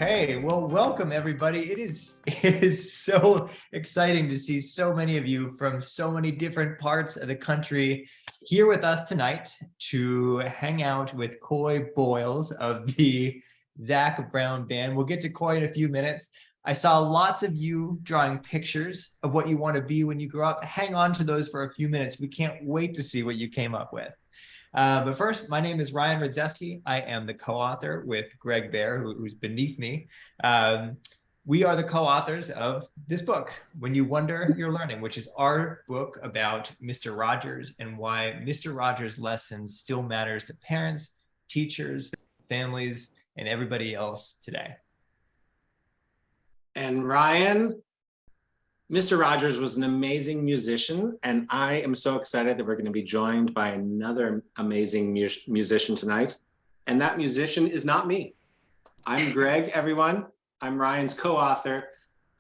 Okay, well, welcome everybody. It is so exciting to see so many of you from so many different parts of the country here with us tonight to hang out with Coy Boyles of the Zac Brown Band. We'll get to Coy in a few minutes. I saw lots of you drawing pictures of what you want to be when you grow up. Hang on to those for a few minutes. We can't wait to see what you came up with. But first, my name is Ryan Radzeski. I am the co-author with Greg Bear, who's beneath me. We are the co-authors of this book, When You Wonder, You're Learning, which is our book about Mr. Rogers and why Mr. Rogers' lessons still matters to parents, teachers, families, and everybody else today. And Ryan, Mr. Rogers was an amazing musician, and I am so excited that we're going to be joined by another amazing musician tonight. And that musician is not me. I'm Greg, everyone. I'm Ryan's co-author.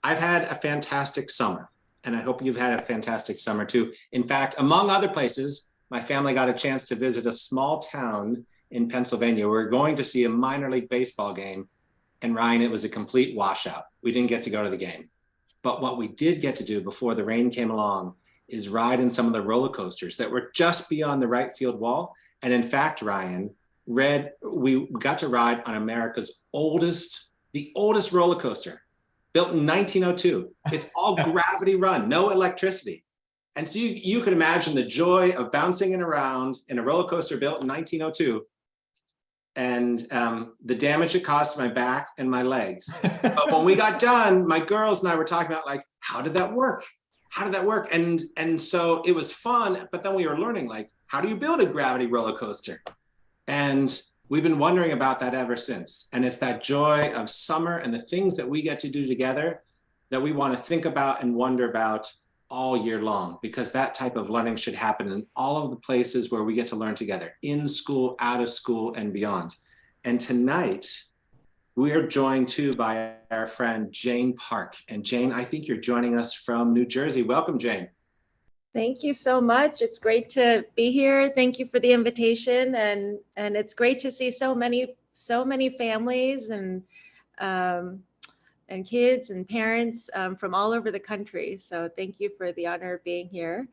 I've had a fantastic summer, and I hope you've had a fantastic summer too. In fact, among other places, my family got a chance to visit a small town in Pennsylvania. We're going to see a minor league baseball game, and Ryan, it was a complete washout. We didn't get to go to the game. But what we did get to do before the rain came along is ride in some of the roller coasters that were just beyond the right field wall. And in fact, Ryan, we got to ride on America's the oldest roller coaster, built in 1902. It's all gravity run, no electricity. And so you could imagine the joy of bouncing around in a roller coaster built in 1902 and the damage it caused to my back and my legs. But when we got done, my girls and I were talking about, like, how did that work? How did that work? And so it was fun, but then we were learning, like, how do you build a gravity roller coaster? And we've been wondering about that ever since. And it's that joy of summer and the things that we get to do together that we want to think about and wonder about all year long, because that type of learning should happen in all of the places where we get to learn together, in school, out of school, and beyond. And tonight, we are joined too by our friend Jane Park. And Jane, I think you're joining us from New Jersey. Welcome, Jane. Thank you so much. It's great to be here. Thank you for the invitation, and it's great to see so many families and kids and parents from all over the country. So thank you for the honor of being here.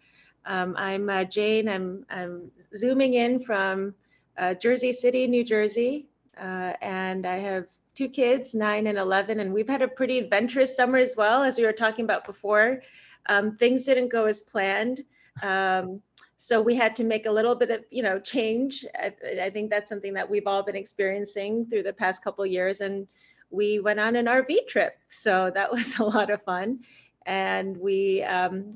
I'm Jane. I'm zooming in from Jersey City, New Jersey, and I have two kids, 9 and 11, and we've had a pretty adventurous summer as well, as we were talking about before. Things didn't go as planned. So we had to make a little bit of, change. I think that's something that we've all been experiencing through the past couple of years. And we went on an RV trip. So that was a lot of fun. And we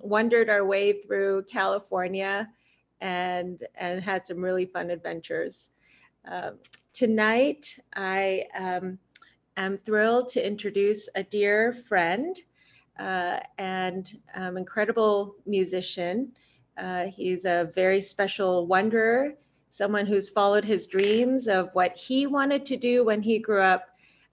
wandered our way through California and had some really fun adventures. Tonight, I am thrilled to introduce a dear friend and incredible musician. He's a very special wanderer, someone who's followed his dreams of what he wanted to do when he grew up.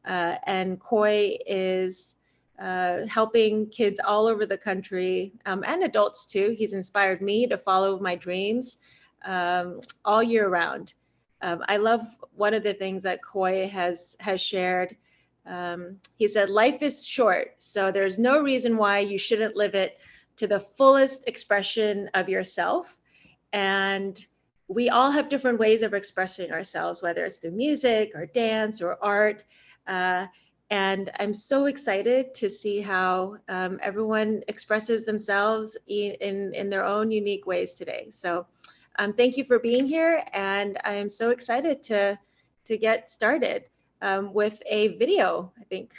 And Coy is helping kids all over the country and adults too. He's inspired me to follow my dreams all year round. I love one of the things that Coy has shared. He said, life is short, so there's no reason why you shouldn't live it to the fullest expression of yourself. And we all have different ways of expressing ourselves, whether it's through music or dance or art. And I'm so excited to see how everyone expresses themselves in their own unique ways today. So thank you for being here. And I am so excited to get started with a video, I think.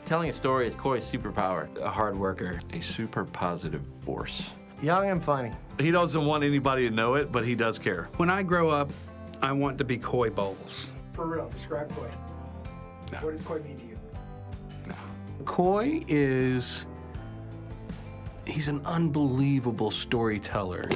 Telling a story is Coy's superpower. A hard worker. A super positive force. Young and funny. He doesn't want anybody to know it, but he does care. When I grow up, I want to be Coy Boyles. For real, describe Coy. No. What does Coy mean to you? No. Coy he's an unbelievable storyteller.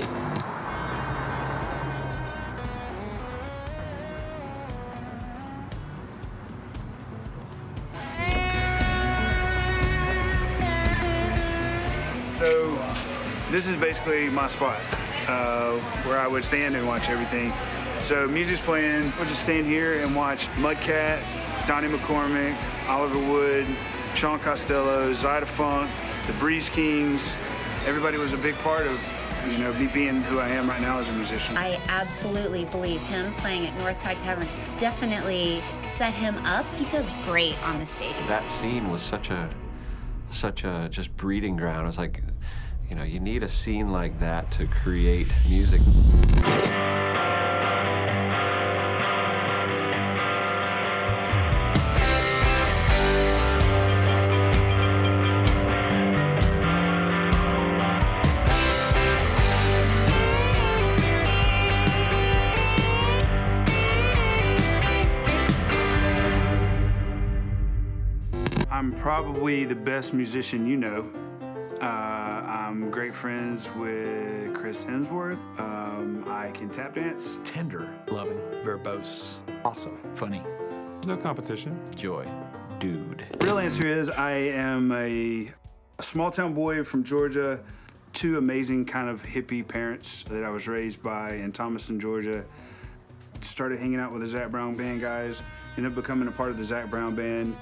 This is basically my spot where I would stand and watch everything. So music's playing, we'll just stand here and watch Mudcat, Donnie McCormick, Oliver Wood, Sean Costello, Zyda Funk, the Breeze Kings. Everybody was a big part of, you know, me being who I am right now as a musician. I absolutely believe him playing at Northside Tavern definitely set him up. He does great on the stage. That scene was such a just breeding ground. It was like, you know, you need a scene like that to create music. I'm probably the best musician you know. I'm great friends with Chris Hemsworth. I can tap dance. Tender. Loving. Verbose. Awesome. Funny. No competition. Joy. Dude. Real answer is I am a small town boy from Georgia. Two amazing kind of hippie parents that I was raised by in Thomaston, Georgia. Started hanging out with the Zac Brown Band guys. Ended up becoming a part of the Zac Brown Band.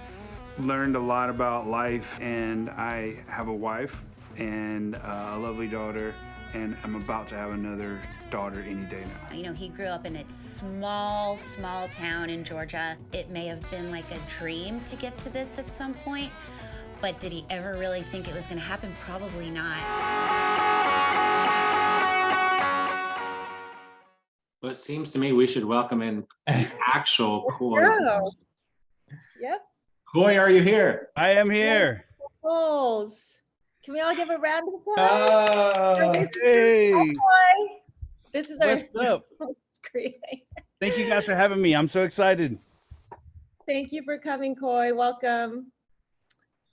Learned a lot about life, and I have a wife and a lovely daughter, and I'm about to have another daughter any day now. You know, he grew up in a small town in Georgia. It may have been like a dream to get to this at some point, but did he ever really think it was gonna happen? Probably not. Well, it seems to me we should welcome in the actual Coy. Girl. Yep. Coy, are you here? I am here. Bulls. Can we all give a round of applause? Hey, Coy. This is our what's up? great. Thank you guys for having me. I'm so excited. Thank you for coming, Coy. Welcome.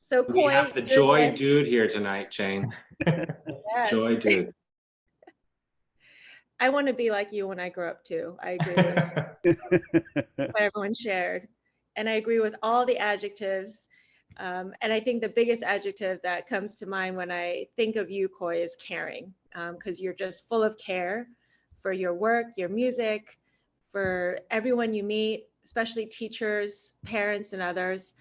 So We Coy, have the you're Joy the- Dude here tonight, Jane. Yes. Joy Dude. I want to be like you when I grow up too. I agree with what everyone shared. And I agree with all the adjectives. And I think the biggest adjective that comes to mind when I think of you, Coy, is caring, because you're just full of care for your work, your music, for everyone you meet, especially teachers, parents, and others.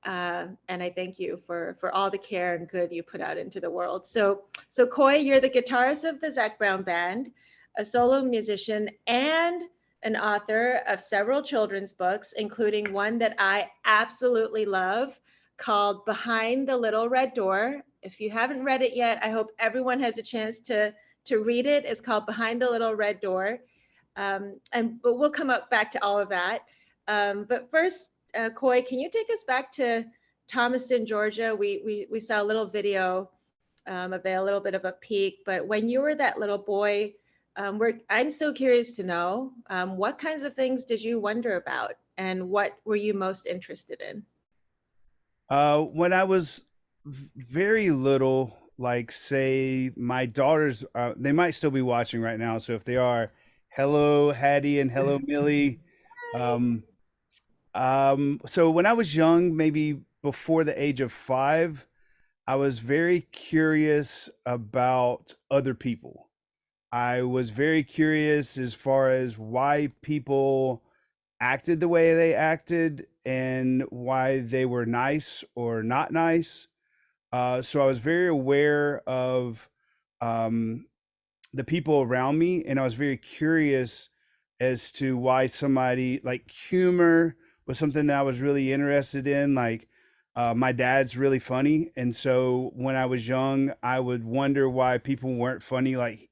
And I thank you for all the care and good you put out into the world. So Coy, you're the guitarist of the Zac Brown Band, a solo musician, and an author of several children's books, including one that I absolutely love called Behind the Little Red Door. If you haven't read it yet, I hope everyone has a chance to read it. It's called Behind the Little Red Door. But we'll come back to all of that. But first, Coy, can you take us back to Thomaston, Georgia? We saw a little video of a little bit of a peek, but when you were that little boy, I'm so curious to know, what kinds of things did you wonder about, and what were you most interested in? When I was very little, like say my daughters, they might still be watching right now. So if they are, hello Hattie and hello Millie. So when I was young, maybe before the age of 5, I was very curious about other people. I was very curious as far as why people acted the way they acted and why they were nice or not nice. So I was very aware of the people around me, and I was very curious as to why somebody, like, humor was something that I was really interested in. Like, my dad's really funny, and so when I was young, I would wonder why people weren't funny like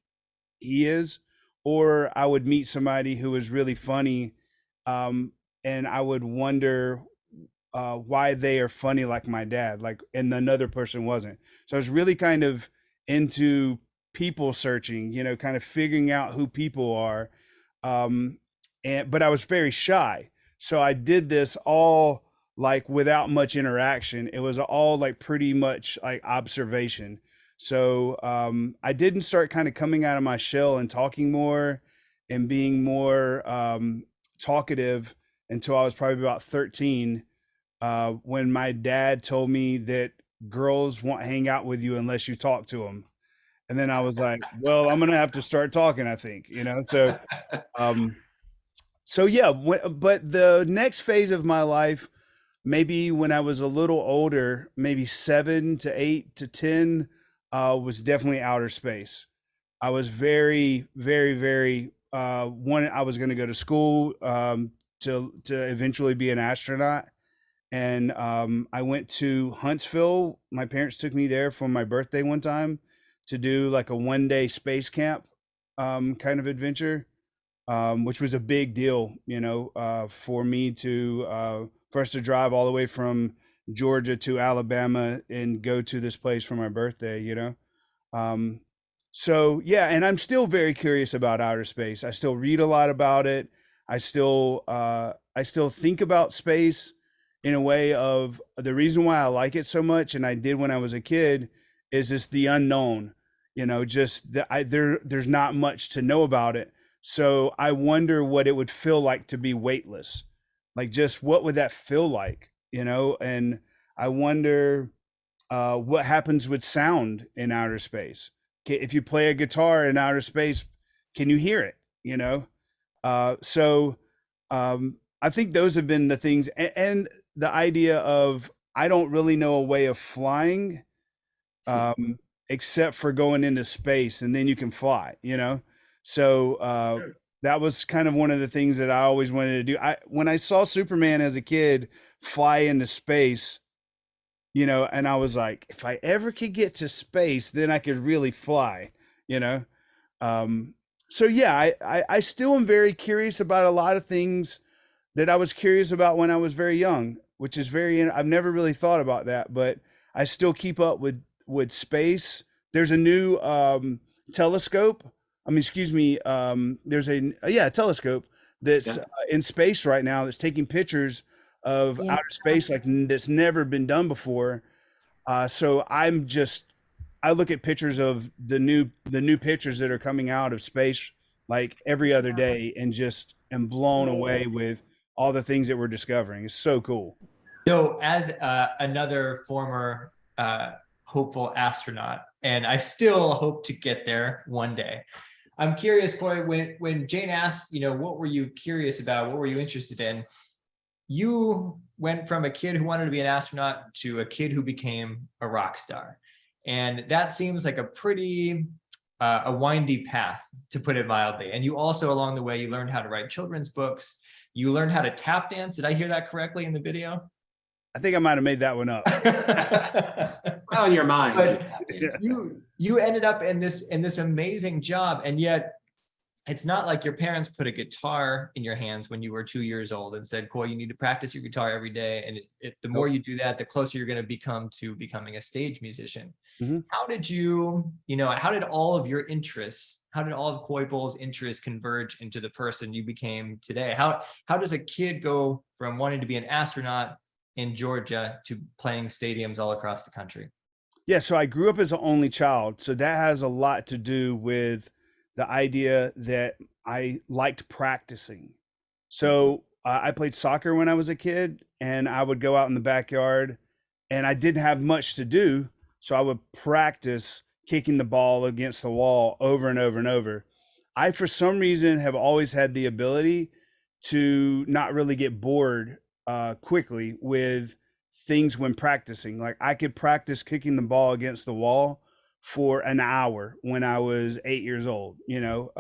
he is, or I would meet somebody who was really funny, and I would wonder why they are funny like my dad, like, and another person wasn't. So I was really kind of into people searching, you know, kind of figuring out who people are. But I was very shy. So I did this all like without much interaction. It was all like pretty much like observation. So I didn't start kind of coming out of my shell and talking more and being more talkative until I was probably about 13, when my dad told me that girls won't hang out with you unless you talk to them. And then I was like, well, I'm going to have to start talking, I think, you know? Um, so yeah, but the next phase of my life, maybe when I was a little older, maybe 7 to 8 to 10, was definitely outer space. I was very, very, very, I was going to go to school, to eventually be an astronaut. And I went to Huntsville. My parents took me there for my birthday one time to do like a 1-day space camp, kind of adventure, which was a big deal, you know, for me for us to drive all the way from Georgia to Alabama and go to this place for my birthday, you know. So yeah, and I'm still very curious about outer space. I still read a lot about it. I still think about space in a way of the reason why I like it so much, and I did when I was a kid, is just the unknown. You know, just there's not much to know about it. So I wonder what it would feel like to be weightless. Like, just what would that feel like, you know? And I wonder what happens with sound in outer space. If you play a guitar in outer space, can you hear it, you know? So I think those have been the things, and the idea of, I don't really know a way of flying, except for going into space, and then you can fly, you know? So that was kind of one of the things that I always wanted to do. When I saw Superman as a kid fly into space, you know, and I was like, if I ever could get to space, then I could really fly, you know? So yeah, I still am very curious about a lot of things that I was curious about when I was very young, which is I've never really thought about that, but I still keep up with space. There's a new telescope. I mean, excuse me. There's a telescope that's in space right now that's taking pictures of outer space like that's never been done before. So I look at pictures of the new pictures that are coming out of space like every other day, and just am blown away with all the things that we're discovering. It's so cool. So as another former hopeful astronaut, and I still hope to get there one day, I'm curious, Corey, when Jane asked, you know, what were you curious about? What were you interested in? You went from a kid who wanted to be an astronaut to a kid who became a rock star. And that seems like a pretty a windy path, to put it mildly. And you also, along the way, you learned how to write children's books. You learned how to tap dance. Did I hear that correctly in the video? I think I might have made that one up. Well, in your mind. But you ended up in this amazing job, and yet it's not like your parents put a guitar in your hands when you were 2 years old and said, "Cool, you need to practice your guitar every day." And the more you do that, the closer you're going to become to becoming a stage musician. Mm-hmm. How did how did all of your interests, how did all of Coy Bowles' interests converge into the person you became today? How does a kid go from wanting to be an astronaut in Georgia to playing stadiums all across the country? Yeah, so I grew up as an only child. So that has a lot to do with the idea that I liked practicing. So I played soccer when I was a kid, and I would go out in the backyard, and I didn't have much to do. So I would practice kicking the ball against the wall over and over and over. I, for some reason, have always had the ability to not really get bored quickly with things when practicing. Like, I could practice kicking the ball against the wall for an hour when I was 8 years old, you know?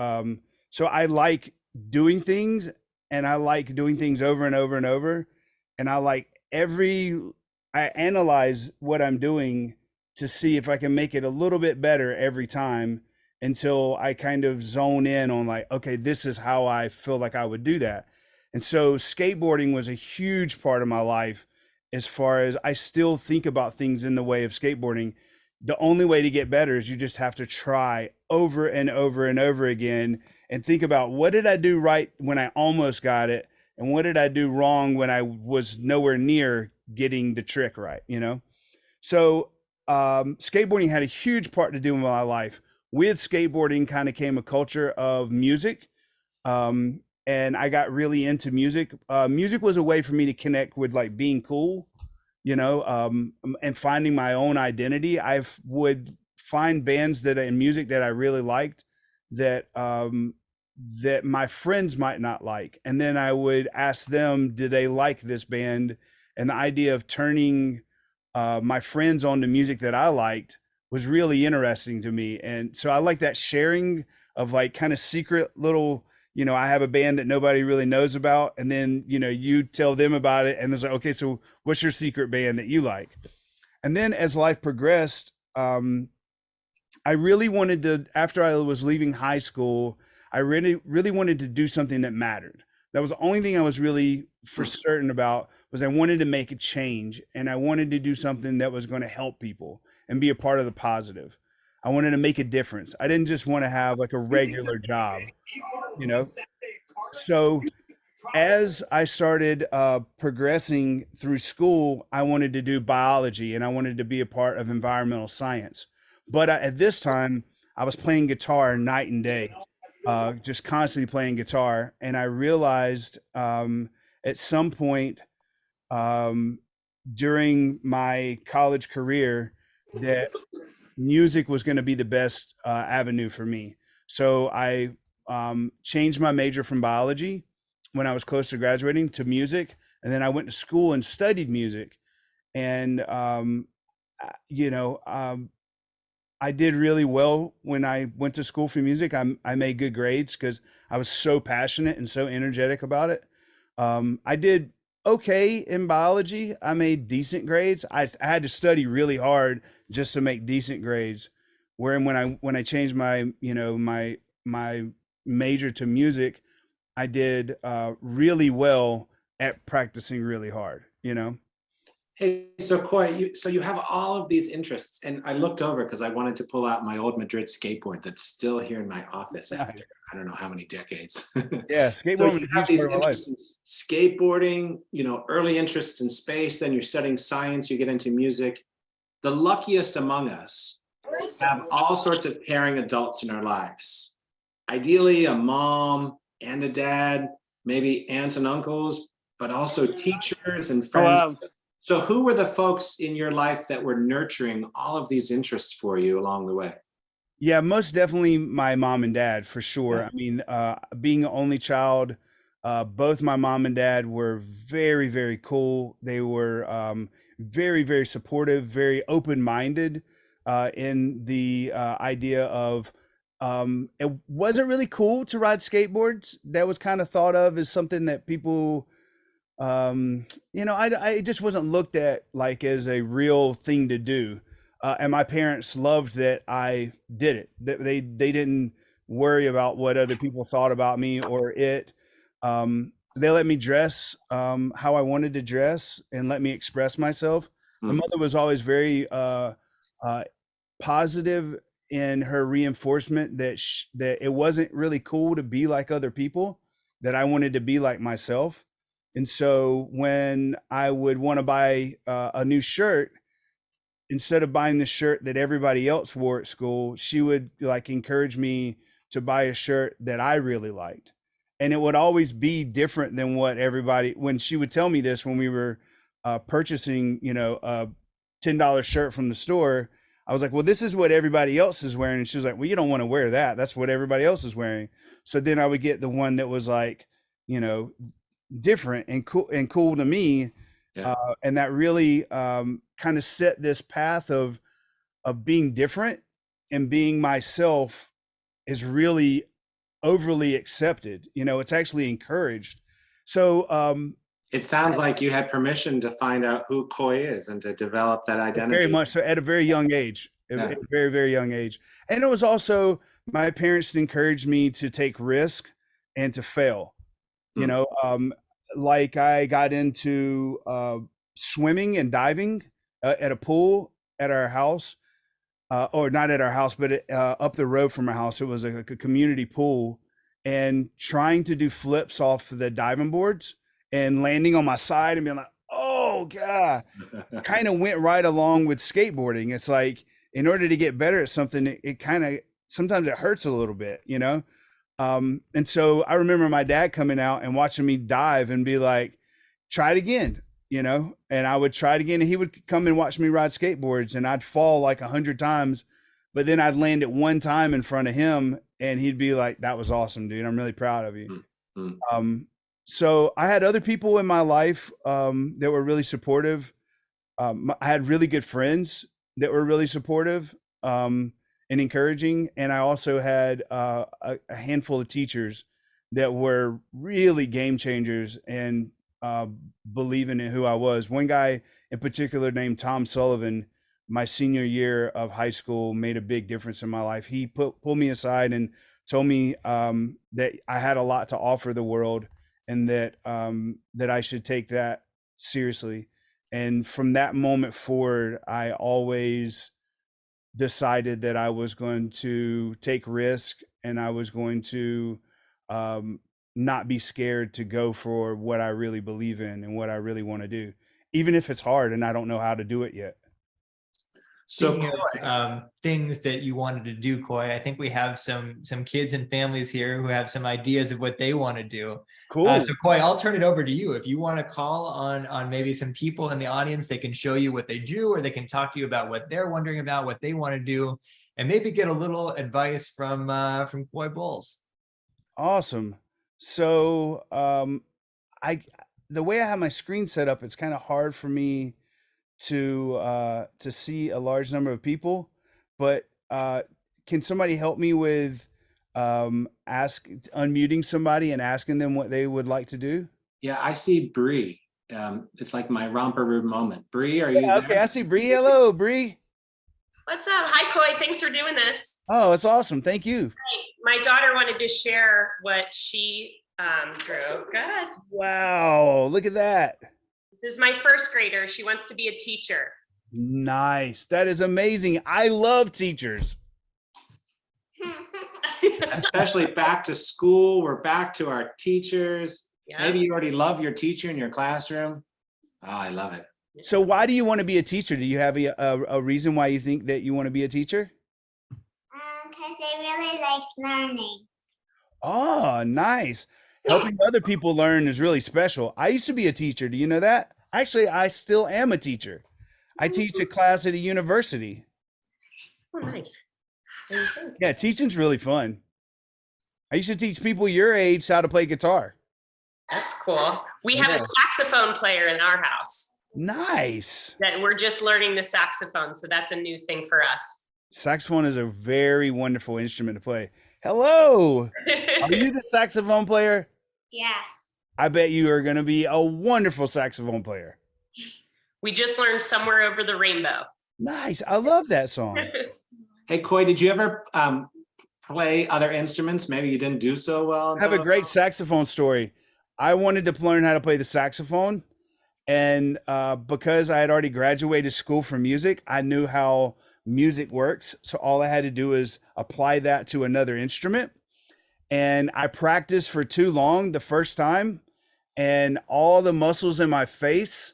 So I like doing things, and I like doing things over and over and over. And I analyze what I'm doing to see if I can make it a little bit better every time, until I kind of zone in on like, okay, this is how I feel like I would do that. And so skateboarding was a huge part of my life, as far as I still think about things in the way of skateboarding. The only way to get better is you just have to try over and over and over again, and think about, what did I do right when I almost got it? And what did I do wrong when I was nowhere near getting the trick right, you know? So skateboarding had a huge part to do in my life. With skateboarding kind of came a culture of music. And I got really into music. Music was a way for me to connect with like being cool, you know, and finding my own identity. I would find bands that and music that I really liked that that my friends might not like, and then I would ask them, do they like this band? And the idea of turning my friends on to music that I liked was really interesting to me. And so I like that sharing of like kind of secret little, you know, I have a band that nobody really knows about, and then, you know, you tell them about it, and there's like, okay, so what's your secret band that you like? And then as life progressed, I really wanted to, after I was leaving high school, I really wanted to do something that mattered. That was the only thing I was really for certain about, was I wanted to make a change, and I wanted to do something that was going to help people and be a part of the positive. I wanted to make a difference. I didn't just want to have like a regular job, you know? So as I started progressing through school, I wanted to do biology, and I wanted to be a part of environmental science. But at this time, I was playing guitar night and day, just constantly playing guitar. And I realized at some point during my college career that music was going to be the best avenue for me. So I changed my major from biology when I was close to graduating to music. And then I went to school and studied music. And, you know, I did really well when I went to school for music. I made good grades because I was so passionate and so energetic about it. I did okay in biology. I made decent grades. I had to study really hard just to make decent grades. Wherein when I changed my, you know, my major to music, I did really well at practicing really hard, you know? Hey, so Coy, you have all of these interests, and I looked over because I wanted to pull out my old Madrid skateboard that's still here in my office after I don't know how many decades. Yeah, So skateboarding you was a have huge these part of my life. interests in skateboarding, you know, early interest in space, then you're studying science, you get into music. The luckiest among us have all sorts of caring adults in our lives. Ideally, a mom and a dad, maybe aunts and uncles, but also teachers and friends. Wow. So who were the folks in your life that were nurturing all of these interests for you along the way? Yeah, most definitely my mom and dad, for sure. Yeah. I mean, being an only child, both my mom and dad were very, very cool. They were very, very supportive, very open-minded in the idea of it wasn't really cool to ride skateboards. That was kind of thought of as something that people, you know, I just wasn't looked at like as a real thing to do. And my parents loved that I did it. They didn't worry about what other people thought about me or it. They let me dress how I wanted to dress and let me express myself. My mother was always very positive in her reinforcement that that it wasn't really cool to be like other people, that I wanted to be like myself. And so when I would want to buy a new shirt, instead of buying the shirt that everybody else wore at school, she would like encourage me to buy a shirt that I really liked. And it would always be different than what everybody, when she would tell me this, when we were purchasing, you know, a $10 shirt from the store, I was like, well, this is what everybody else is wearing. And she was like, well, you don't want to wear that. That's what everybody else is wearing. So then I would get the one that was like, you know, different and cool to me. Yeah. And that really kind of set this path of being different and being myself is really overly accepted. You know, it's actually encouraged. So It sounds like you had permission to find out who Coy is and to develop that identity. very much so, at a very young age, at a very, very young age. And it was also, my parents encouraged me to take risk and to fail. You know, like I got into swimming and diving at a pool at our house, or not at our house, but up the road from our house. It was a community pool, and trying to do flips off the diving boards and landing on my side and being like, oh God, kind of went right along with skateboarding. It's like, in order to get better at something, it kind of, sometimes it hurts a little bit, you know? And so I remember my dad coming out and watching me dive and be like, try it again, you know? And I would try it again, and he would come and watch me ride skateboards, and I'd fall like 100 times but then I'd land it one time in front of him and he'd be like, that was awesome, dude. I'm really proud of you. So I had other people in my life that were really supportive. I had really good friends that were really supportive and encouraging. And I also had a handful of teachers that were really game changers and believing in who I was. One guy in particular named Tom Sullivan, my senior year of high school, made a big difference in my life. He pulled me aside and told me that I had a lot to offer the world and that I should take that seriously. And from that moment forward, I always decided that I was going to take risk and I was going to not be scared to go for what I really believe in and what I really want to do, even if it's hard and I don't know how to do it yet. So Speaking of things that you wanted to do, Coy, I think we have some kids and families here who have some ideas of what they want to do. Cool. So Coy, I'll turn it over to you. If you want to call on maybe some people in the audience, they can show you what they do, or they can talk to you about what they're wondering about, what they want to do, and maybe get a little advice from Coy Bowles. Awesome. So the way I have my screen set up, it's kind of hard for me to see a large number of people, but can somebody help me with unmuting somebody and asking them what they would like to do? Yeah, I see Bree. It's like my romper room moment. Bree, are you there? Okay, I see Bree. Hello, Bree. What's up? Hi, Coy. Thanks for doing this. Oh, it's awesome. Thank you. My daughter wanted to share what she drew. Good. Wow, look at that. This is my first grader. She wants to be a teacher. Nice. That is amazing. I love teachers. Especially back to school. We're back to our teachers. Yeah. Maybe you already love your teacher in your classroom. Oh, I love it. So why do you want to be a teacher? Do you have a reason why you think that you want to be a teacher? Because I really like learning. Oh, nice. Helping other people learn is really special. I used to be a teacher. Do you know that? Actually, I still am a teacher. I teach a class at a university. Oh, nice. Yeah, teaching's really fun. I used to teach people your age how to play guitar. That's cool. We have a saxophone player in our house. Nice. That we're just learning the saxophone, so that's a new thing for us. Saxophone is a very wonderful instrument to play. Hello. Are you the saxophone player? Yeah. I bet you are going to be a wonderful saxophone player. We just learned Somewhere Over the Rainbow. Nice. I love that song. Hey, Coy, did you ever play other instruments? Maybe you didn't do so well. I have a great saxophone story. I wanted to learn how to play the saxophone. And because I had already graduated school for music, I knew how music works. So all I had to do is apply that to another instrument. And I practiced for too long the first time. And all the muscles in my face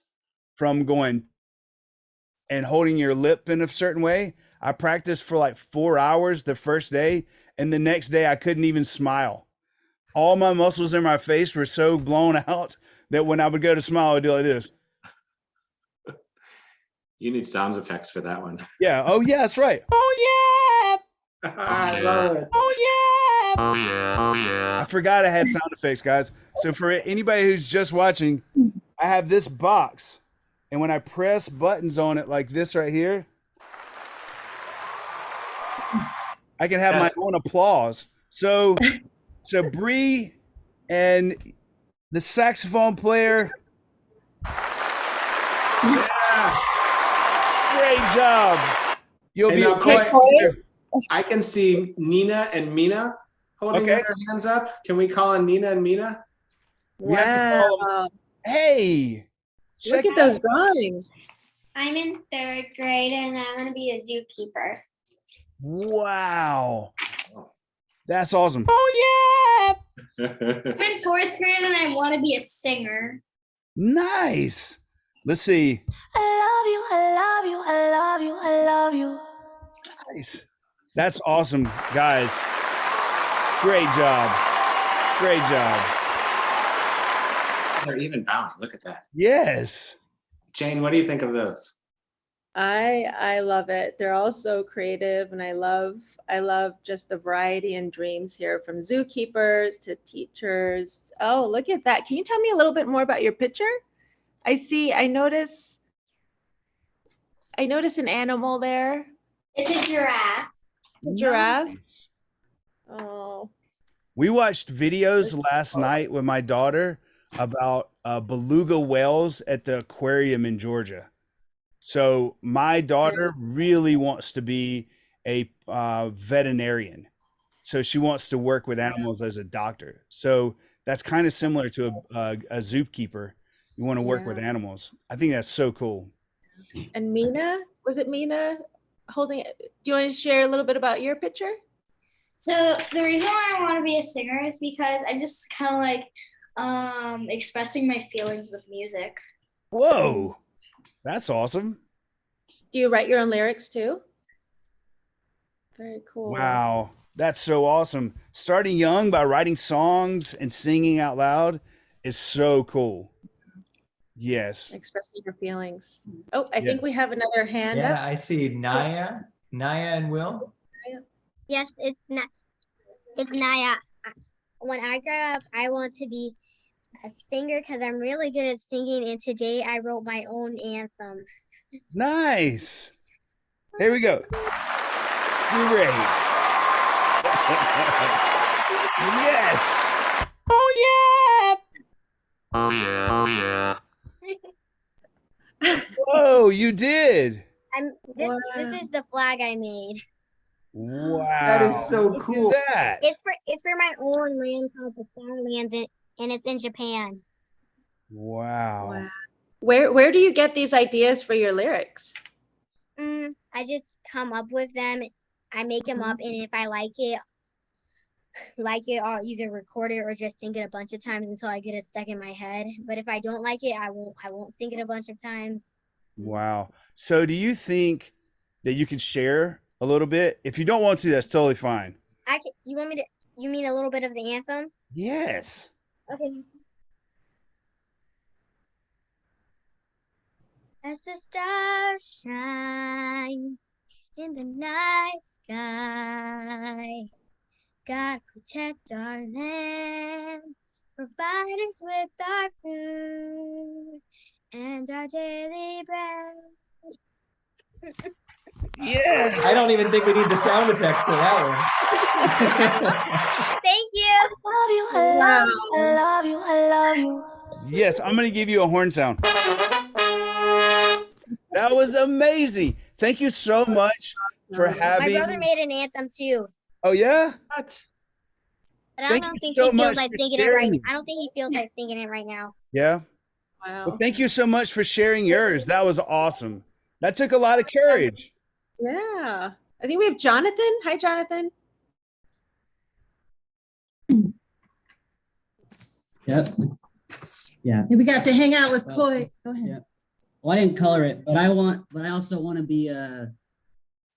from going and holding your lip in a certain way, I practiced for like 4 hours the first day. And the next day I couldn't even smile. All my muscles in my face were so blown out that when I would go to smile, I would do like this. You need sound effects for that one. Yeah. Oh, yeah, that's right. Oh, yeah. I love it. Oh, yeah. Oh, yeah. Oh, yeah. I forgot I had sound effects, guys. So for anybody who's just watching, I have this box. And when I press buttons on it like this right here, I can have my own applause. So Bree and the saxophone player. Yeah. Great job. You'll Hey, be now, okay. Coy, I can see Nina and Mina holding their hands up. Can we call on Nina and Mina? We have to call them. Hey, Look at those drawings. I'm in 3rd grade and I'm going to be a zookeeper. Wow. That's awesome. Oh, yeah. I'm in 4th grade and I want to be a singer. Nice. Let's see. I love you, I love you, I love you, I love you. Nice. That's awesome, guys. Great job. Great job. They're even bound. Look at that. Yes. Jane, what do you think of those? I love it. They're all so creative, and I love just the variety and dreams here, from zookeepers to teachers. Oh, look at that. Can you tell me a little bit more about your picture? I notice an animal there. It's a giraffe. A giraffe. Oh. We watched videos last night with my daughter about beluga whales at the aquarium in Georgia. So my daughter really wants to be a veterinarian. So she wants to work with animals as a doctor. So that's kind of similar to a zookeeper. You want to work with animals. I think that's so cool. And Mina, was it Mina holding it? Do you want to share a little bit about your picture? So the reason why I want to be a singer is because I just kind of like expressing my feelings with music. Whoa, that's awesome. Do you write your own lyrics too? Very cool. Wow, that's so awesome. Starting young by writing songs and singing out loud is so cool. Yes. Expressing your feelings. Oh, I think we have another hand Yeah, up. I see Naya and Will. Yes, it's Naya. When I grow up, I want to be a singer because I'm really good at singing, and today I wrote my own anthem. Nice. Here we go. Great. Yes. Oh yeah! Oh yeah, oh yeah. Whoa, you did. This is the flag I made. Wow. That is so Look at cool. that. It's for my own land called the Starlands, and it's in Japan. Wow. Wow. Where do you get these ideas for your lyrics? I just come up with them. I make them up, and if I like it, I'll either record it or just sing it a bunch of times until I get it stuck in my head. But if I don't like it, I won't sing it a bunch of times. Wow. So do you think that you can share a little bit? If you don't want to, that's totally fine. You want me to? You mean a little bit of the anthem? Yes. Okay. As the stars shine in the night sky, God protect our land, provide us with our food and our daily bread. Yes. I don't even think we need the sound effects for that Thank you. Love you, I love you, I love you, I love you. Yes, I'm going to give you a horn sound. That was amazing. Thank you so much for My having. brother made an anthem too, Oh yeah. What? but I Thank don't you think so he feels much like for singing it right. sharing. I don't think he feels like singing it right now. Yeah. Wow. Well, thank you so much for sharing yours. That was awesome. That took a lot of courage. Yeah. I think we have Jonathan. Hi, Jonathan. Yep. Yeah. We got to hang out with Koi. Go ahead. Yeah. Well, I didn't color it, but I also want to be a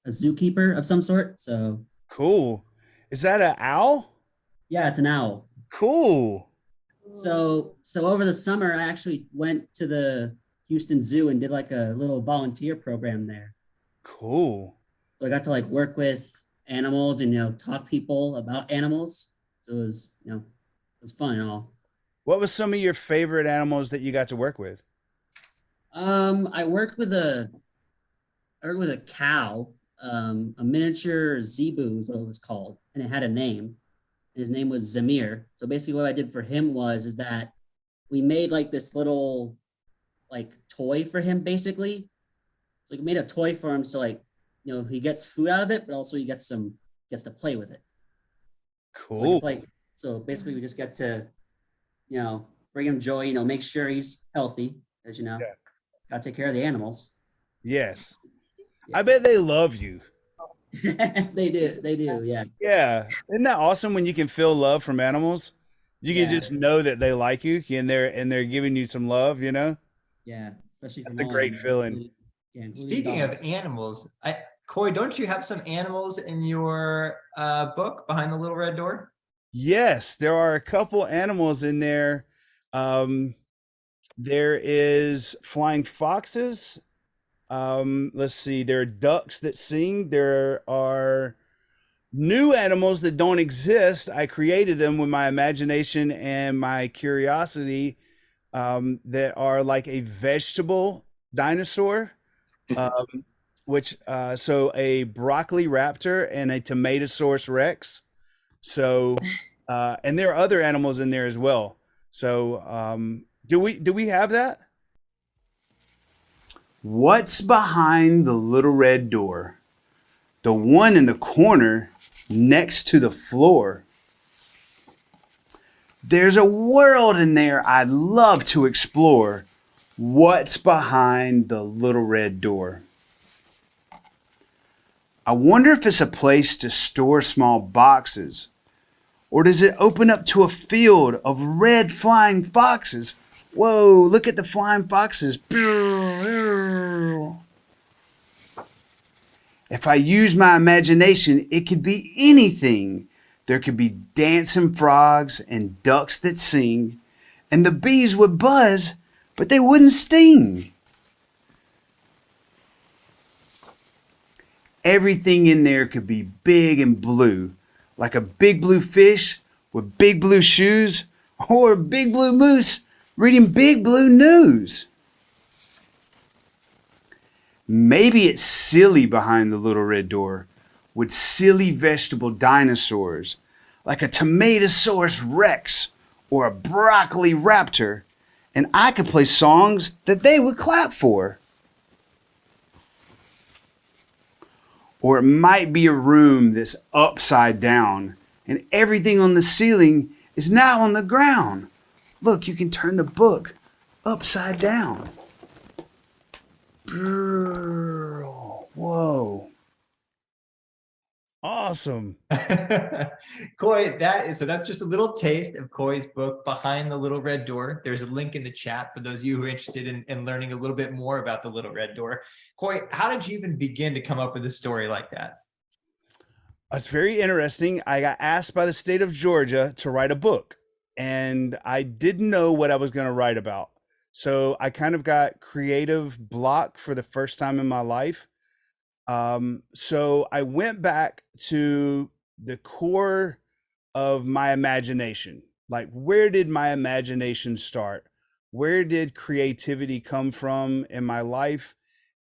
zookeeper of some sort. So Cool. Is that an owl? yeah, it's an owl. Cool. So over the summer, I actually went to the Houston Zoo and did like a little volunteer program there. Cool. So I got to like work with animals and talk people about animals. So it was it was fun and all. What was some of your favorite animals that you got to work with? I worked with a cow, a miniature zebu is what it was called, and it had a name. And his name was Zamir. So basically what I did for him is that we made like this little like toy for him basically. So we made a toy for him so like, he gets food out of it, but also he gets to play with it. Cool. So basically we just get to, bring him joy, make sure he's healthy, as Yeah. gotta take care of the animals. Yes. I bet they love you. They do, yeah. Yeah. Isn't that awesome when you can feel love from animals? You can Yeah. just know that they like you and they're giving you some love, Yeah, especially That's a great feeling. Speaking of animals, Coy, don't you have some animals in your book Behind the Little Red Door? Yes, there are a couple animals in there. There is flying foxes, Let's see. There are ducks that sing. There are new animals that don't exist. I created them with my imagination and my curiosity, that are like a vegetable dinosaur, so a broccoli raptor and a tomatosaurus rex. So, and there are other animals in there as well. So, do we have that? What's behind the little red door? The one in the corner next to the floor. There's a world in there I'd love to explore. What's behind the little red door? I wonder if it's a place to store small boxes, or does it open up to a field of red flying foxes? Whoa, look at the flying foxes. If I use my imagination, it could be anything. There could be dancing frogs and ducks that sing, and the bees would buzz, but they wouldn't sting. Everything in there could be big and blue, like a big blue fish with big blue shoes, or a big blue moose reading big blue news. Maybe it's silly behind the little red door, with silly vegetable dinosaurs, like a tomatosaurus rex or a broccoli raptor, and I could play songs that they would clap for. Or it might be a room that's upside down, and everything on the ceiling is now on the ground. Look, you can turn the book upside down. Whoa. Awesome. Coy, that's just a little taste of Coy's book, Behind the Little Red Door. There's a link in the chat for those of you who are interested in learning a little bit more about the Little Red Door. Coy, how did you even begin to come up with a story like that? It's very interesting. I got asked by the state of Georgia to write a book, and I didn't know what I was going to write about. So I kind of got creative block for the first time in my life. So I went back to the core of my imagination. Like, where did my imagination start? Where did creativity come from in my life?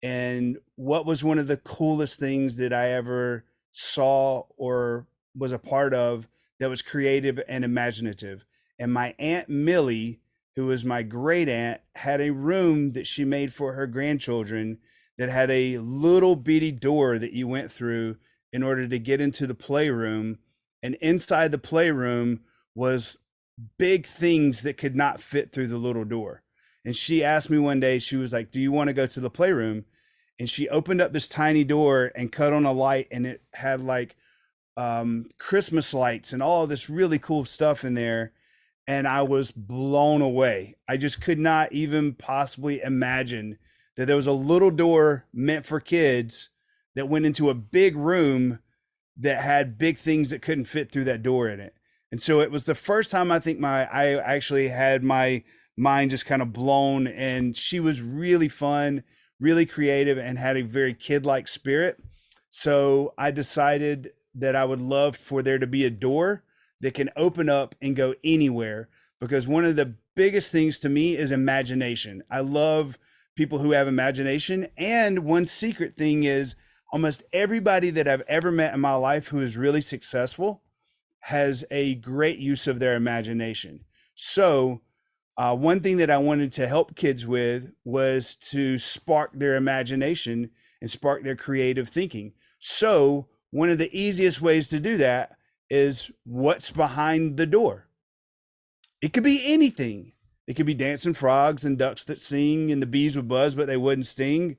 And what was one of the coolest things that I ever saw or was a part of that was creative and imaginative? And my Aunt Millie, who was my great aunt, had a room that she made for her grandchildren that had a little bitty door that you went through in order to get into the playroom. And inside the playroom was big things that could not fit through the little door. And she asked me one day, she was like, "Do you want to go to the playroom?" And she opened up this tiny door and cut on a light, and it had like Christmas lights and all this really cool stuff in there. And I was blown away. I just could not even possibly imagine that there was a little door meant for kids that went into a big room that had big things that couldn't fit through that door in it. And so it was the first time I think I actually had my mind just kind of blown, and she was really fun, really creative, and had a very kid-like spirit. So I decided that I would love for there to be a door that can open up and go anywhere, because one of the biggest things to me is imagination. I love people who have imagination. And one secret thing is almost everybody that I've ever met in my life who is really successful has a great use of their imagination. So one thing that I wanted to help kids with was to spark their imagination and spark their creative thinking. So one of the easiest ways to do that is what's behind the door. It could be anything. It could be dancing frogs and ducks that sing, and the bees would buzz, but they wouldn't sting.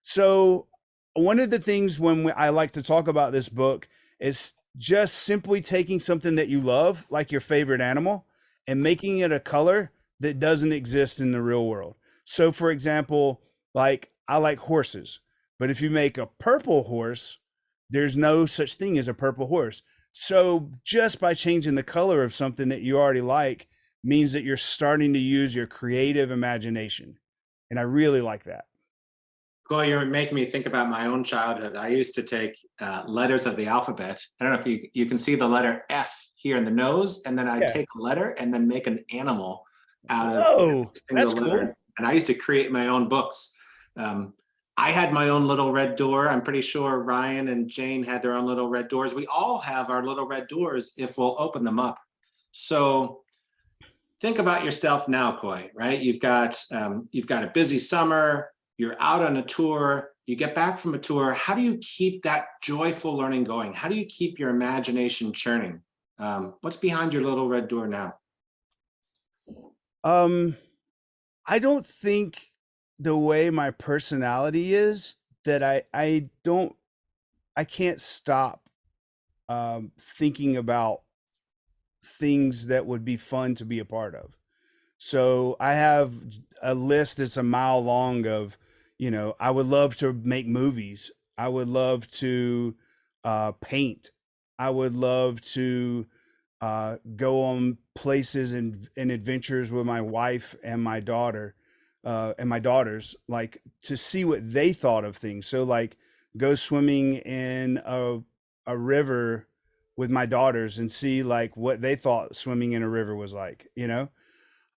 So one of the things when I like to talk about this book is just simply taking something that you love, like your favorite animal, and making it a color that doesn't exist in the real world. So for example, like I like horses, but if you make a purple horse, there's no such thing as a purple horse. So just by changing the color of something that you already like means that you're starting to use your creative imagination. And I really like that. Well, you're making me think about my own childhood. I used to take letters of the alphabet. I don't know if you can see the letter F here in the nose, and then I'd take a letter and then make an animal out of Oh, single that's letter. cool. And I used to create my own books. I had my own little red door. I'm pretty sure Ryan and Jane had their own little red doors. We all have our little red doors if we'll open them up. So think about yourself now, Koi, right? You've got a busy summer. You're out on a tour, you get back from a tour. How do you keep that joyful learning going? How do you keep your imagination churning? What's behind your little red door now? I don't think the way my personality is that I can't stop thinking about things that would be fun to be a part of. So I have a list that's a mile long of, I would love to make movies. I would love to paint. I would love to go on places and adventures with my wife and my daughter and my daughters, like to see what they thought of things. So like go swimming in a river with my daughters and see like what they thought swimming in a river was like,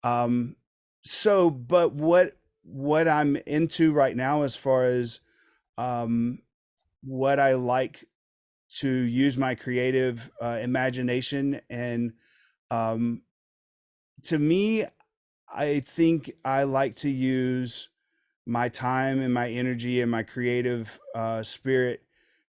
but what I'm into right now as far as what I like to use my creative imagination, and to me, I think I like to use my time and my energy and my creative spirit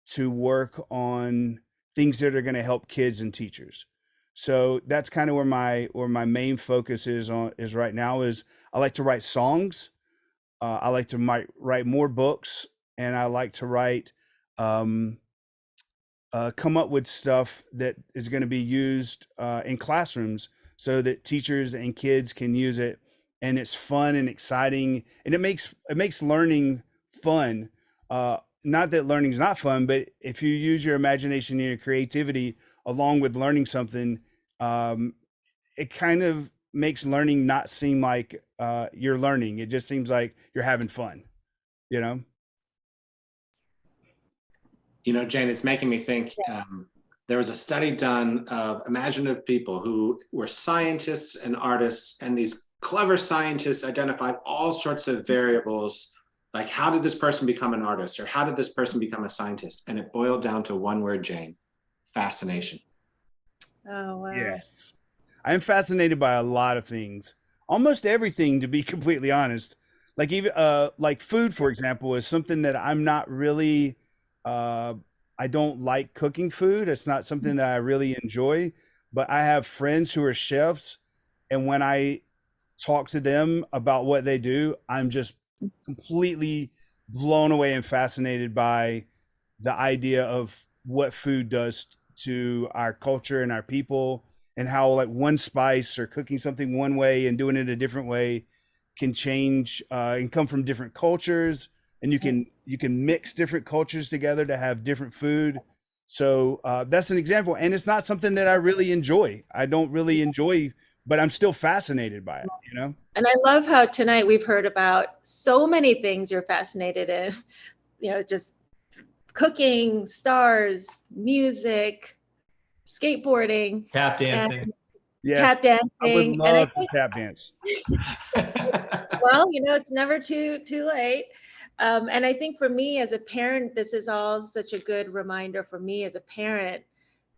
to work on things that are going to help kids and teachers. So that's kind of where my main focus is right now. Is I like to write songs. I like to write more books, and I like to write, come up with stuff that is going to be used in classrooms so that teachers and kids can use it, and it's fun and exciting, and it makes learning fun. Not that learning's not fun, but if you use your imagination and your creativity along with learning something, it kind of makes learning not seem like you're learning. It just seems like you're having fun, Jane, it's making me think, there was a study done of imaginative people who were scientists and artists, and these clever scientists identified all sorts of variables, like how did this person become an artist, or how did this person become a scientist? And it boiled down to one word, Jane: fascination. Oh, wow. Yes. I'm fascinated by a lot of things, almost everything, to be completely honest. Like even like food, for example, is something that I'm not really, I don't like cooking food. It's not something that I really enjoy, but I have friends who are chefs, and when I talk to them about what they do, I'm just completely blown away and fascinated by the idea of what food does to our culture and our people, and how like one spice or cooking something one way and doing it a different way can change and come from different cultures, and you can mix different cultures together to have different food. So that's an example, and it's not something that I really enjoy. I don't really enjoy, but I'm still fascinated by it, And I love how tonight we've heard about so many things you're fascinated in, just cooking, stars, music, skateboarding, tap dancing. Yes, tap dancing. I would And I love to think, tap dance. well, it's never too late. And I think for me as a parent, this is all such a good reminder for me as a parent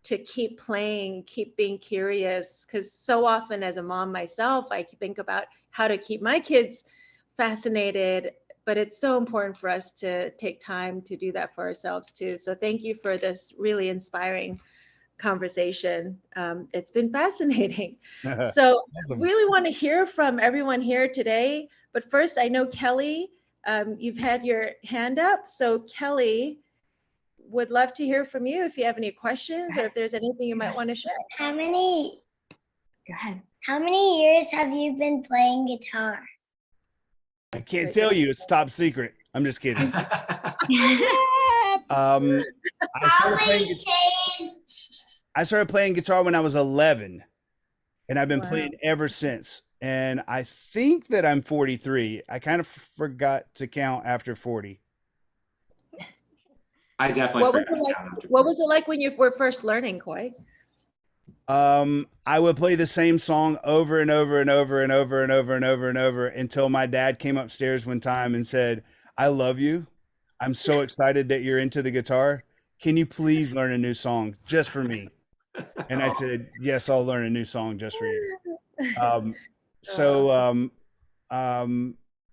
to keep playing, keep being curious, because so often as a mom myself, I think about how to keep my kids fascinated, but it's so important for us to take time to do that for ourselves too. So thank you for this really inspiring conversation. It's been fascinating. So Awesome. really want to hear from everyone here today, but first I know Kelly, you've had your hand up. So Kelly, would love to hear from you if you have any questions or if there's anything you might want to share. Go ahead. How many years have you been playing guitar? I can't tell you, it's top secret. I'm just kidding. I started playing guitar when I was 11, and I've been playing ever since. And I think that I'm 43. I kind of forgot to count after 40. I definitely What was forgot it like? how to What was it like when you were first learning, Koi? I would play the same song over and over and over and over and over and over and over until my dad came upstairs one time and said, "I love you. I'm so excited that you're into the guitar. Can you please learn a new song just for me?" And I said, "Yes, I'll learn a new song just for you." So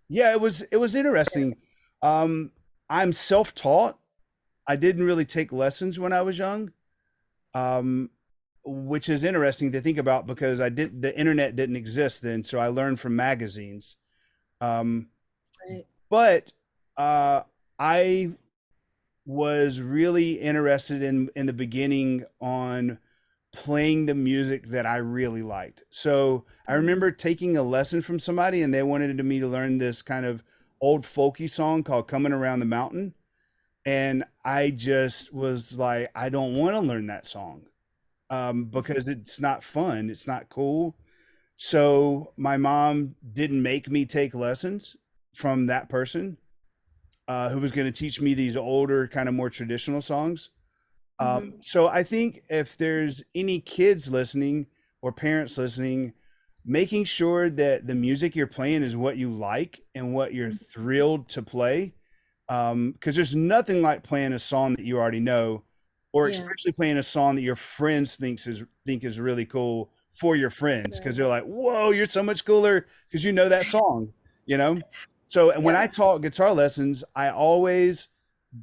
yeah, it was interesting. I'm self-taught. I didn't really take lessons when I was young. Which is interesting to think about because the internet didn't exist then, so I learned from magazines. Right. But I was really interested in the beginning on playing the music that I really liked. So I remember taking a lesson from somebody and they wanted me to learn this kind of old folky song called Coming Around the Mountain. And I just was like, I don't want to learn that song because it's not fun. It's not cool. So my mom didn't make me take lessons from that person who was going to teach me these older, kind of more traditional songs. So I think if there's any kids listening or parents listening, making sure that the music you're playing is what you like and what you're thrilled to play. Because there's nothing like playing a song that you already know, or especially playing a song that your friends think is really cool for your friends, because they're like, "Whoa, you're so much cooler because you know that song," you know. So when I taught guitar lessons, I always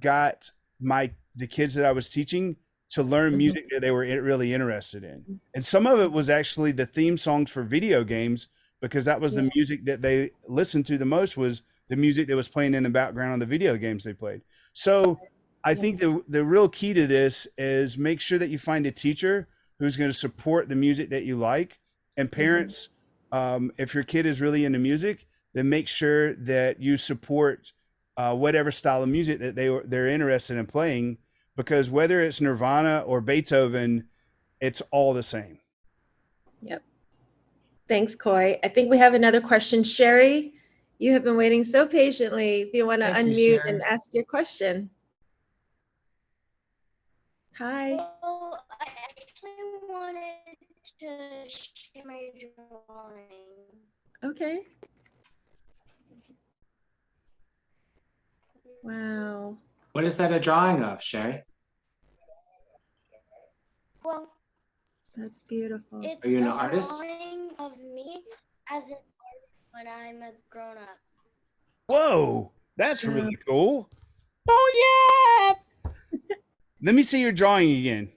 got the kids that I was teaching to learn music that they were really interested in, and some of it was actually the theme songs for video games, because that was the music that they listened to the most, was the music that was playing in the background on the video games they played. So I think the real key to this is make sure that you find a teacher who's going to support the music that you like. And parents, if your kid is really into music, then make sure that you support whatever style of music that they're interested in playing, because whether it's Nirvana or Beethoven, it's all the same. Yep. Thanks, Koi. I think we have another question. Sherry, you have been waiting so patiently. If you want to unmute and ask your question. Hi. Well, I actually wanted to share my drawing. Okay. Wow. What is that a drawing of, Sherry? Well, that's beautiful. It's Are you an a artist? drawing of me as an artist when I'm a grown up. Whoa, that's really cool. Oh yeah. Let me see your drawing again.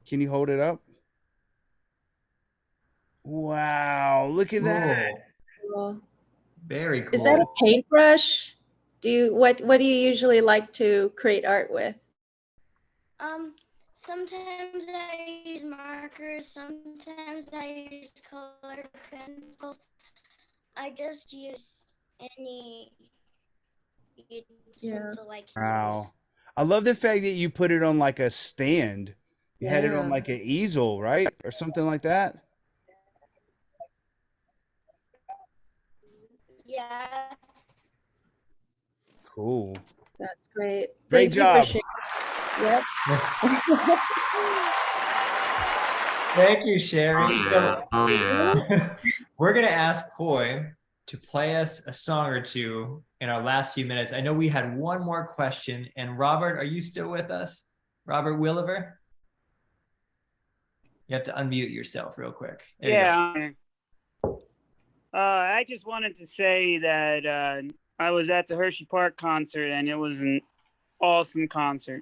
Can you hold it up? Wow, look at that. Cool. Very cool. Is that a paintbrush? What do you usually like to create art with? Sometimes I use markers, sometimes I use colored pencils. I just use any pencil I can Wow. I love the fact that you put it on like a stand. You had it on like an easel, right? Or something like that. Yeah. Cool. That's great. Great job. Yep. Thank you, Sherry. We're going to ask Koi to play us a song or two in our last few minutes. I know we had one more question. And Robert, are you still with us? Robert Williver? You have to unmute yourself real quick. There you go. I just wanted to say that I was at the Hershey Park concert and it was an awesome concert.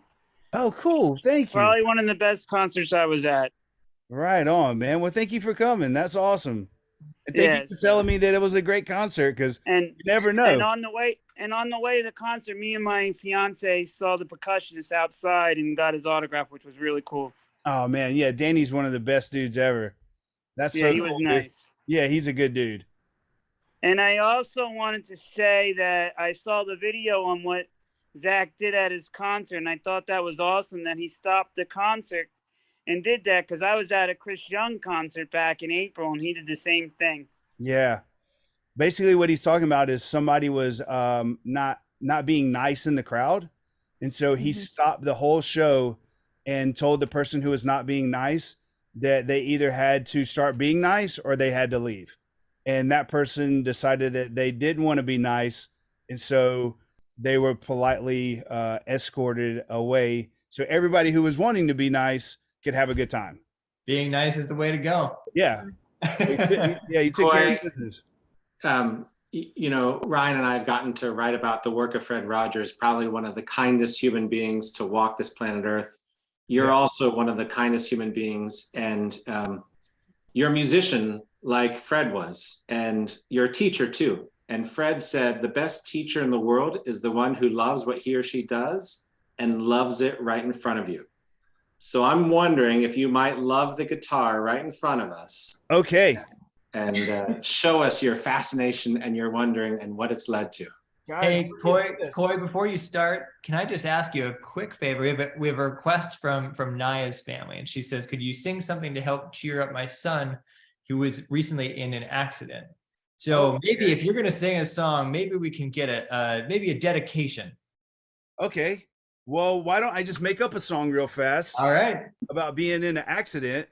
Oh, cool. Thank you. Probably one of the best concerts I was at. Right on, man. Well, thank you for coming. That's awesome. And thank you for telling me that it was a great concert, because you never know. And on the way to the concert, me and my fiance saw the percussionist outside and got his autograph, which was really cool. Oh man, yeah, Danny's one of the best dudes ever. That's Yeah, so he cool, was dude. nice. Yeah, he's a good dude. And I also wanted to say that I saw the video on what Zach did at his concert, and I thought that was awesome that he stopped the concert and did that, because I was at a Chris Young concert back in April and he did the same thing. Yeah. Basically what he's talking about is somebody was not not being nice in the crowd. And so he stopped the whole show and told the person who was not being nice that they either had to start being nice or they had to leave. And that person decided that they didn't want to be nice. And so they were politely escorted away. So everybody who was wanting to be nice could have a good time. Being nice is the way to go. Yeah. So you took care of business. You know, Ryan and I have gotten to write about the work of Fred Rogers, probably one of the kindest human beings to walk this planet Earth. You're also one of the kindest human beings, and you're a musician like Fred was, and you're a teacher too. And Fred said, the best teacher in the world is the one who loves what he or she does and loves it right in front of you. So I'm wondering if you might love the guitar right in front of us. Okay. And show us your fascination and your wondering and what it's led to. Hey, Coy, before you start, can I just ask you a quick favor? We have a request from Naya's family, and she says, could you sing something to help cheer up my son who was recently in an accident? So maybe if you're going to sing a song, maybe we can get maybe a dedication. Okay. Well, why don't I just make up a song real fast? All right. About being in an accident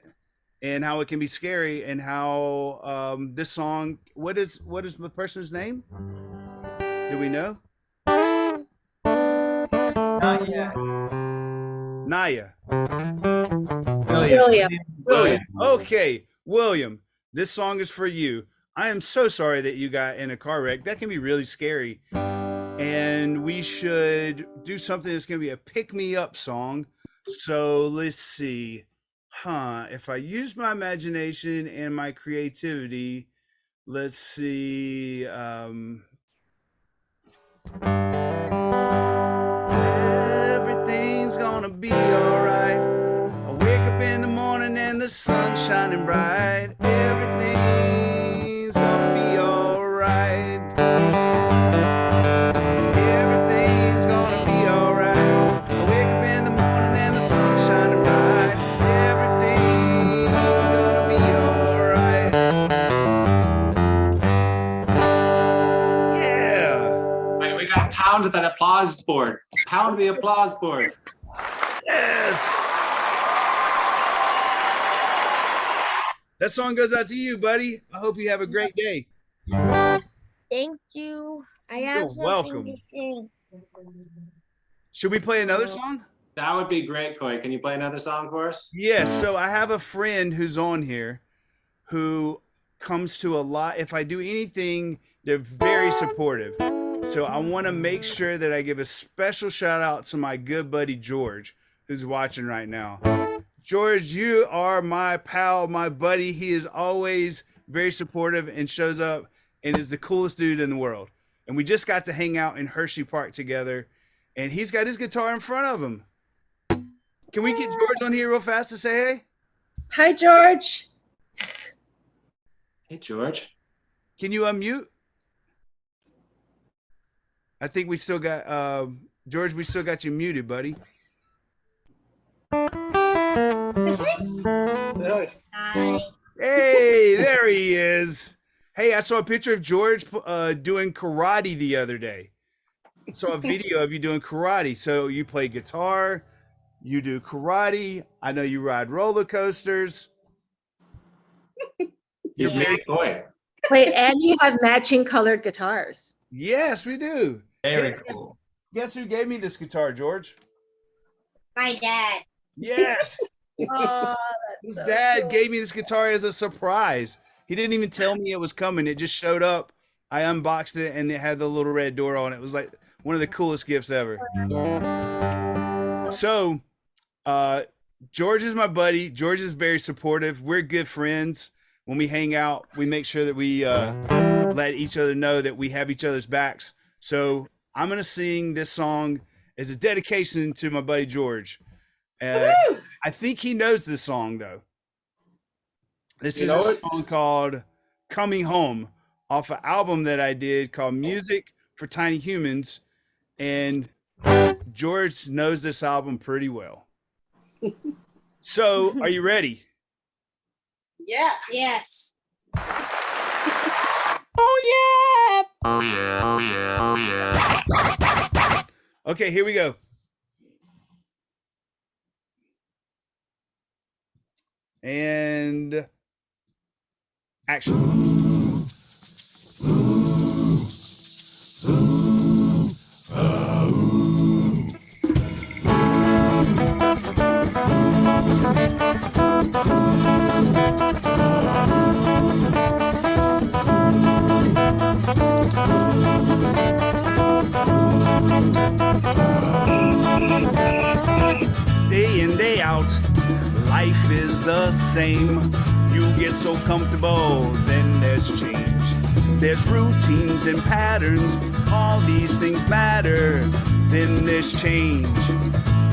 and how it can be scary, and how this song, what is the person's name? Do we know? Not yet. Naya. William. Okay, William, this song is for you. I am so sorry that you got in a car wreck. That can be really scary. And we should do something that's going to be a pick-me-up song. So let's see. If I use my imagination and my creativity, let's see. Everything's gonna be alright. I wake up in the morning and the sun's shining bright. Everything's gonna be alright. Everything's gonna be alright. I wake up in the morning and the sun's shining bright. Everything's gonna be alright. Yeah. Wait, we got to pound that applause board. Pound the applause board. Yes. That song goes out to you, buddy. I hope you have a great day. Thank you. I have You're something welcome. to sing. Should we play another song? That would be great, Coy. Can you play another song for us? Yes. So I have a friend who's on here who comes to a lot. If I do anything, they're very supportive. So I want to make sure that I give a special shout out to my good buddy George, who's watching right now. George, you are my pal, my buddy. He is always very supportive and shows up and is the coolest dude in the world. And we just got to hang out in Hershey Park together, and he's got his guitar in front of him. Can we get George on here real fast to say hey? Hi, George. Hey, George. Can you unmute? I think we still got, George, we still got you muted, buddy. Hi. Hey, there he is. Hey, I saw a picture of George doing karate the other day. Saw a video of you doing karate. So you play guitar, you do karate. I know you ride roller coasters. You're very coy. Wait, and you have matching colored guitars. Yes, we do. Very cool. Guess who gave me this guitar, George? My dad. Yes. Oh, His dad gave me this guitar as a surprise. He didn't even tell me it was coming. It just showed up. I unboxed it and it had the little red door on it. It was like one of the coolest gifts ever. So, George is my buddy. George is very supportive. We're good friends. When we hang out, we make sure that we let each other know that we have each other's backs. So I'm going to sing this song as a dedication to my buddy George. I think he knows this song, though. This is a song called Coming Home off an album that I did called Music for Tiny Humans. And George knows this album pretty well. So, are you ready? Yeah. Yes. Oh yeah! Oh yeah, oh yeah, oh yeah. Okay, here we go. And action. Day in, day out, life is the same. You get so comfortable, then there's change. There's routines and patterns, all these things matter. Then there's change,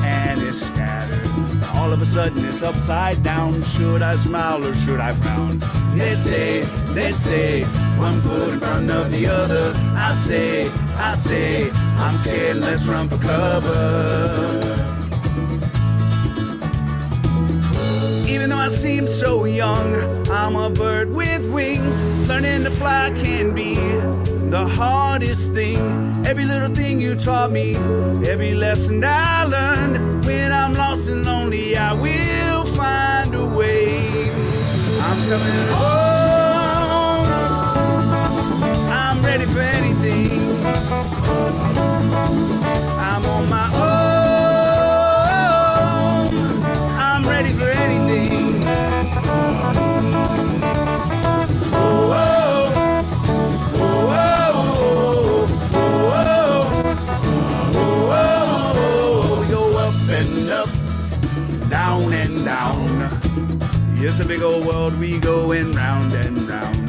and it's scattered. All of a sudden it's upside down. Should I smile or should I frown? They say, one foot in front of the other. I say, I'm scared, let's run for cover. Even though I seem so young, I'm a bird with wings. Learning to fly can be the hardest thing. Every little thing you taught me, every lesson I learned. When I'm lost and lonely, I will find a way. I'm coming home. I'm ready for anything. I'm on my own. I'm ready for anything. Oh, oh, oh, oh, oh, we go up and up, down and down. It's a big old world, we going round and round.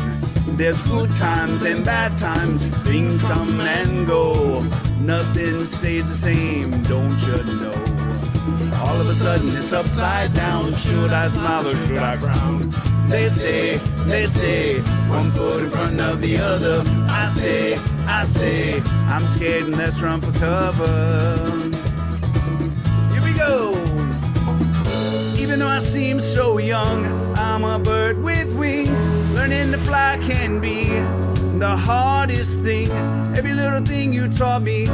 There's good times and bad times, things come and go. Nothing stays the same, don't you know? All of a sudden it's upside down. Should I smile or should I frown? They say, one foot in front of the other. I say, I'm scared and let's run for cover. Here we go. Even though I seem so young, I'm a bird with wings. Learning to fly can be the hardest thing. Every little thing you taught me,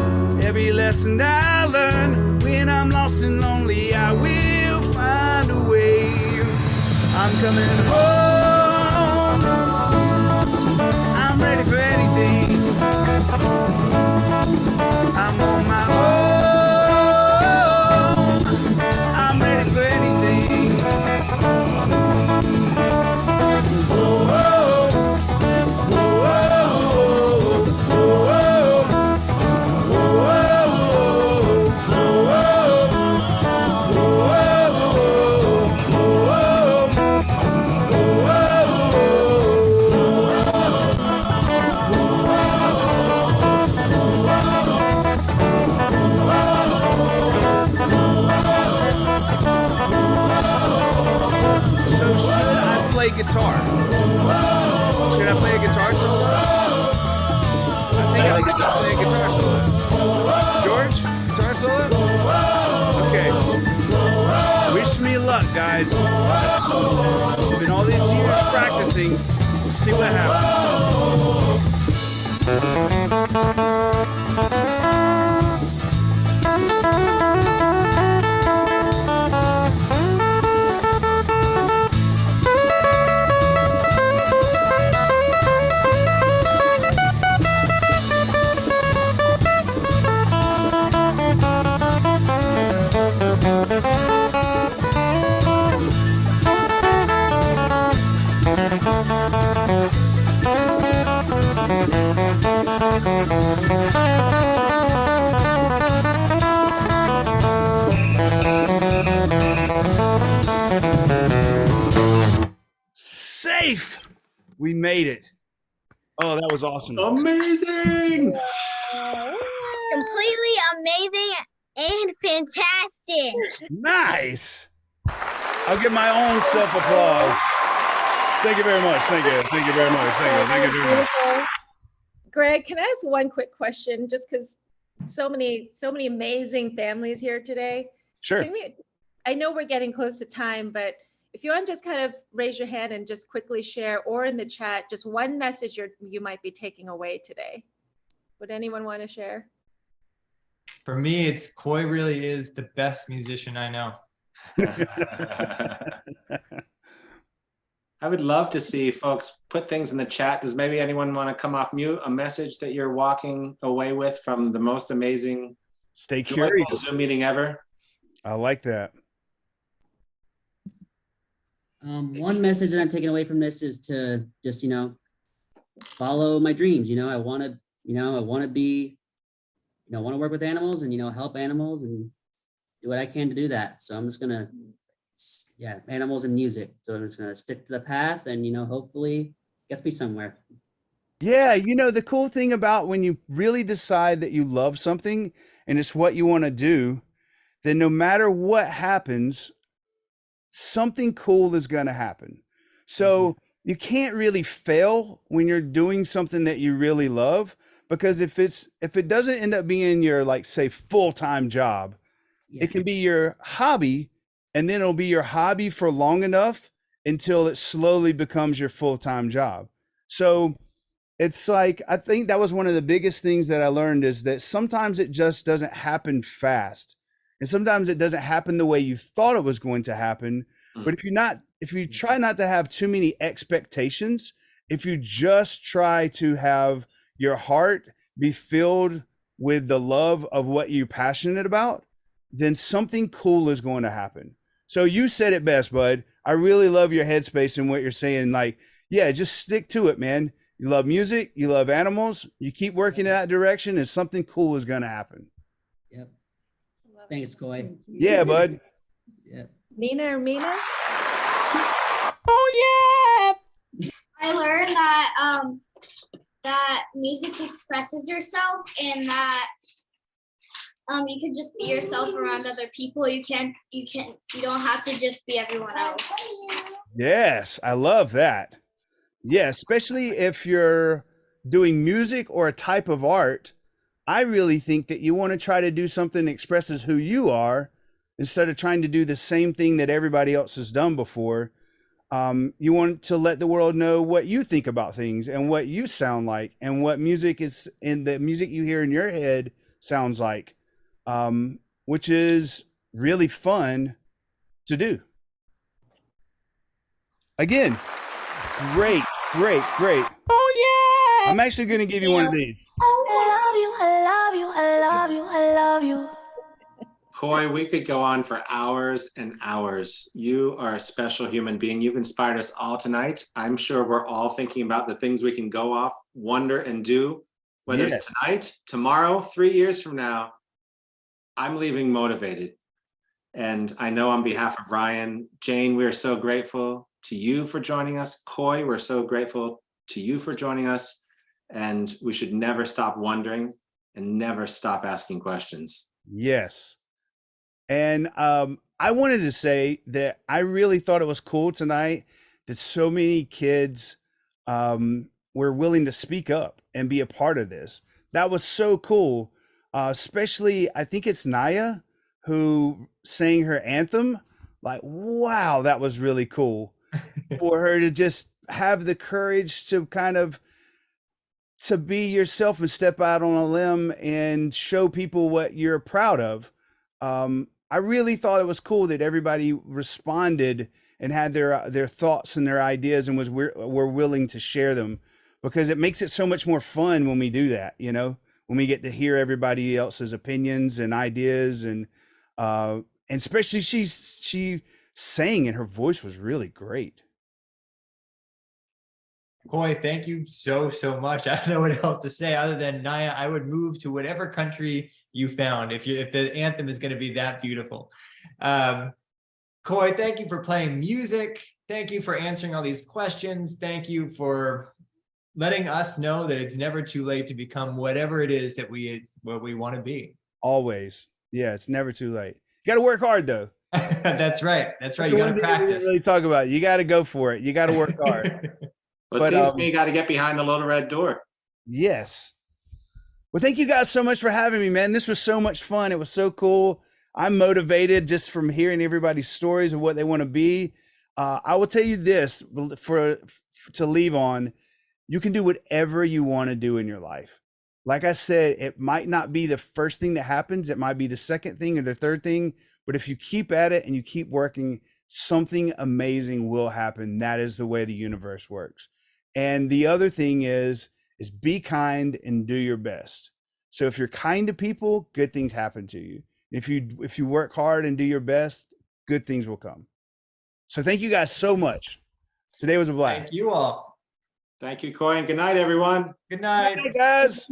every lesson I learned. When I'm lost and lonely, I will find a way. I'm coming home. I'm ready for anything. I'm on my own. I'm ready for anything. Oh, oh. Guitar. Should I play a guitar solo? I think I could just play a guitar solo. George, guitar solo? Okay. Wish me luck, guys. It's been all these years practicing. We'll see what happens. Safe! We made it. Oh, that was awesome. Amazing! Completely amazing and fantastic. Nice. I'll give my own self-applause. Thank you very much. Thank you. Thank you very much. Thank you very much. Greg, can I ask one quick question? Just because so many amazing families here today. Sure. I know we're getting close to time, but if you want to just kind of raise your hand and just quickly share, or in the chat, just one message you might be taking away today. Would anyone want to share? For me, it's Coy really is the best musician I know. I would love to see folks put things in the chat. Does maybe anyone want to come off mute? A message that you're walking away with from the most amazing, Stay joyful curious. Zoom meeting ever? I like that. One message that I'm taking away from this is to just, follow my dreams. I want to, I want to be, I want to work with animals and, help animals and do what I can to do that. So I'm just going to, animals and music. So I'm just going to stick to the path and, hopefully get to be somewhere. Yeah, the cool thing about when you really decide that you love something and it's what you want to do, then no matter what happens, something cool is going to happen. So you can't really fail when you're doing something that you really love, because if it doesn't end up being your, like, say, full-time job, it can be your hobby, and then it'll be your hobby for long enough until it slowly becomes your full-time job. So it's like, I think that was one of the biggest things that I learned, is that sometimes it just doesn't happen fast. And sometimes it doesn't happen the way you thought it was going to happen. But if you try not to have too many expectations, if you just try to have your heart be filled with the love of what you're passionate about, then something cool is going to happen. So you said it best, bud. I really love your headspace and what you're saying. Like, yeah, just stick to it, man. You love music, you love animals, you keep working in that direction, and something cool is going to happen. Yep. Thanks, Coy. Yeah, bud. Yep. Nina or Mina? Oh yeah! I learned that that music expresses yourself, and that you can just be yourself around other people. You don't have to just be everyone else. Yes, I love that. Yeah, especially if you're doing music or a type of art, I really think that you want to try to do something that expresses who you are instead of trying to do the same thing that everybody else has done before. You want to let the world know what you think about things and what you sound like and what music is in the music you hear in your head sounds like, which is really fun to do. Again, great. Oh yeah! I'm actually going to give you one of these. I love you. Coy, we could go on for hours and hours. You are a special human being. You've inspired us all tonight. I'm sure we're all thinking about the things we can go off, wonder, and do, whether it's tonight, tomorrow, 3 years from now. I'm leaving motivated. And I know on behalf of Ryan, Jane, we are so grateful to you for joining us. Coy, we're so grateful to you for joining us. And we should never stop wondering and never stop asking questions. Yes. And I wanted to say that I really thought it was cool tonight that so many kids were willing to speak up and be a part of this. That was so cool. Especially, I think it's Naya who sang her anthem. Like, wow, that was really cool for her to just have the courage to kind of to be yourself and step out on a limb and show people what you're proud of. I really thought it was cool that everybody responded and had their thoughts and their ideas and were willing to share them, because it makes it so much more fun when we do that, when we get to hear everybody else's opinions and ideas, and especially she sang and her voice was really great. Coy, thank you so much. I don't know what else to say other than, Naya, I would move to whatever country you found if the anthem is going to be that beautiful. Coy, thank you for playing music. Thank you for answering all these questions. Thank you for letting us know that it's never too late to become whatever it is that we want to be. Always. Yeah, it's never too late. You got to work hard though. That's right. You got to practice. Really talk about it. You got to go for it. You got to work hard. But seems to me you got to get behind the little red door. Yes. Well, thank you guys so much for having me, man. This was so much fun. It was so cool. I'm motivated just from hearing everybody's stories of what they want to be. I will tell you this to leave on. You can do whatever you want to do in your life. Like I said, it might not be the first thing that happens. It might be the second thing or the third thing. But if you keep at it and you keep working, something amazing will happen. That is the way the universe works. And the other thing is be kind and do your best. So if you're kind to people, good things happen to you. If you work hard and do your best, good things will come. So thank you guys so much. Today was a blast. Thank you all. Thank you, Coy, and good night, everyone. Good night. Hey guys.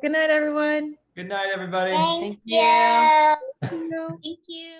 Good night, everyone. Good night, everybody. Thank you. Thank you.